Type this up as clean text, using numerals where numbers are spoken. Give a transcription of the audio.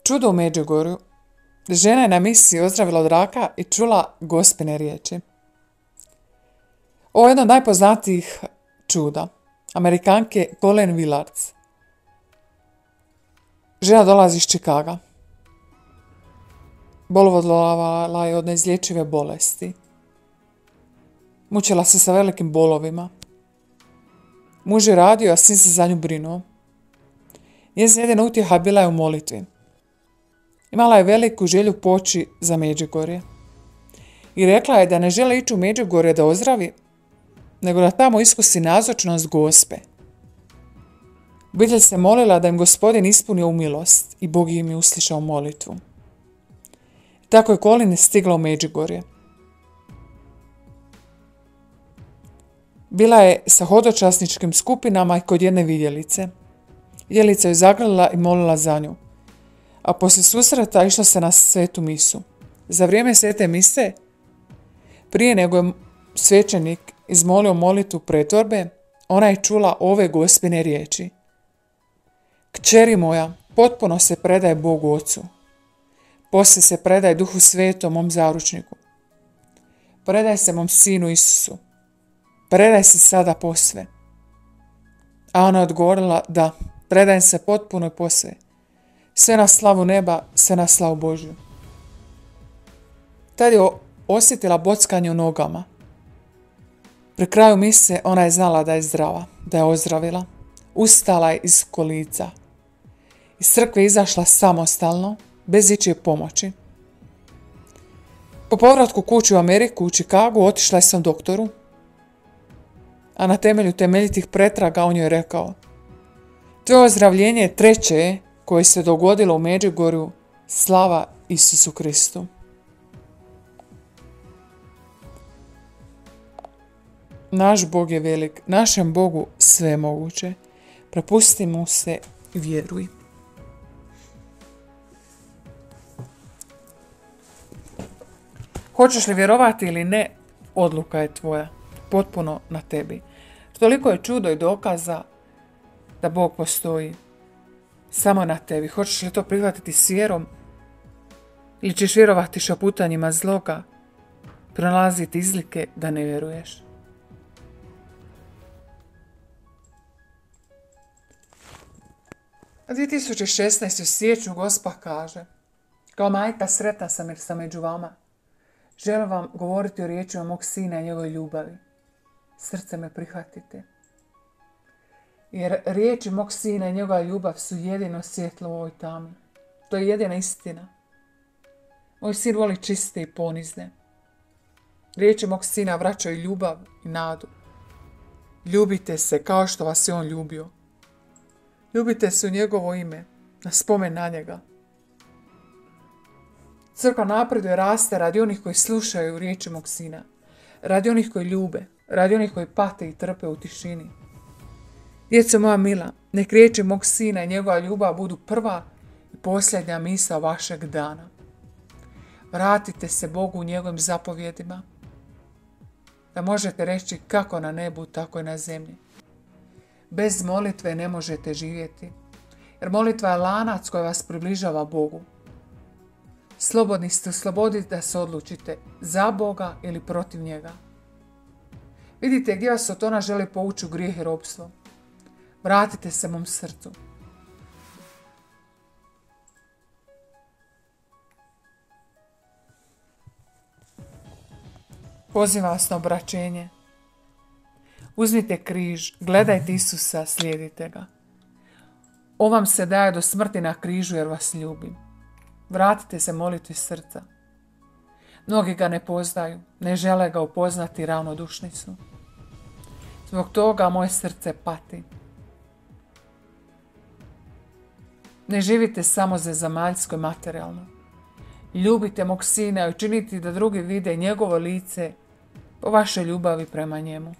Čudo u Međugorju. Žena je na misiji ozdravila od raka i čula Gospine riječi. Ovo je jedno od najpoznatijih čuda. Amerikanke Colleen Willards. Žena dolazi iz Čikaga. Bolovala je od neizlječive bolesti. Mučila se sa velikim bolovima. Muž je radio, a sin se za nju brinuo. Njezina jedina utjeha bila je u molitvi. Imala je veliku želju poći za Međugorje. I rekla je da ne žele ići u Međugorje da ozdravi, nego da tamo iskusi nazočnost Gospe. Obitelj se molila da im Gospodin ispunio u milost i Bog im je uslišao molitvu. Tako je Colleen stigla u Međugorje. Bila je sa hodočasničkim skupinama i kod jedne vidjelice. Vidjelica ju zagrlila i molila za nju. A poslije susreta išla se na svetu misu. Za vrijeme svete mise, prije nego je svećenik izmolio molitvu pretvorbe, ona je čula ove Gospine riječi. Kćeri moja, potpuno se predaje Bogu Ocu. Poslije se predaje Duhu Svetom, mom zaručniku. Predaj se mom sinu Isusu. Predaj se sada posve. A ona je odgovorila da, predajem se potpuno i posve. Sve na slavu neba, sve na slavu Božju. Tad je osjetila bockanje u nogama. Pri kraju mise ona je znala da je zdrava, da je ozdravila. Ustala je iz kolica. Iz crkve je izašla samostalno, bez ičije pomoći. Po povratku kući u Ameriku, u Čikagu, otišla je svom doktoru, a na temelju temeljitih pretraga on joj je rekao: tvoje ozdravljenje je treće koje se dogodilo u Međugorju, slava Isusu Kristu. Naš Bog je velik, našem Bogu sve je moguće. Prepusti mu se i vjeruj. Hoćeš li vjerovati ili ne, odluka je tvoja, potpuno na tebi. Toliko je čudo i dokaza da Bog postoji. Samo na tebi. Hoćeš li to prihvatiti s vjerom ili ćeš vjerovati šaputanjima zloga, pronalaziti izlike da ne vjeruješ? A 2016. u siječnju Gospa kaže: kao majka sretna sam jer sam među vama. Želim vam govoriti o riječima mog sina i njegovoj ljubavi. Srce me prihvatite. Jer riječi mog sina i njegova ljubav su jedino svjetlo u ovoj tami. To je jedina istina. Moj sin voli čiste i ponizne. Riječi mog sina vraćaju ljubav i nadu. Ljubite se kao što vas je on ljubio. Ljubite se u njegovo ime, na spomen na njega. Crkva napreduje, raste radi onih koji slušaju riječi mog sina. Radi onih koji ljube. Radi onih koji pate i trpe u tišini. Djeco moja mila, nek riječi mog sina i njegova ljubav budu prva i posljednja misao vašeg dana. Vratite se Bogu u njegovim zapovjedima, da možete reći kako na nebu, tako i na zemlji. Bez molitve ne možete živjeti, jer molitva je lanac koji vas približava Bogu. Slobodni ste u slobodi da se odlučite za Boga ili protiv njega. Vidite gdje vas Sotona želi povući u grijeh i ropstvo. Vratite se mom srcu. Pozivam vas na obraćenje. Uzmite križ, gledajte Isusa, slijedite ga. On vam se daje do smrti na križu jer vas ljubim. Vratite se molitvi srca. Mnogi ga ne poznaju, ne žele ga upoznati, ravnodušni su. Zbog toga moje srce pati. Ne živite samo za zemaljsko i materijalno. Ljubite mog sina i učinite da drugi vide njegovo lice po vašoj ljubavi prema njemu.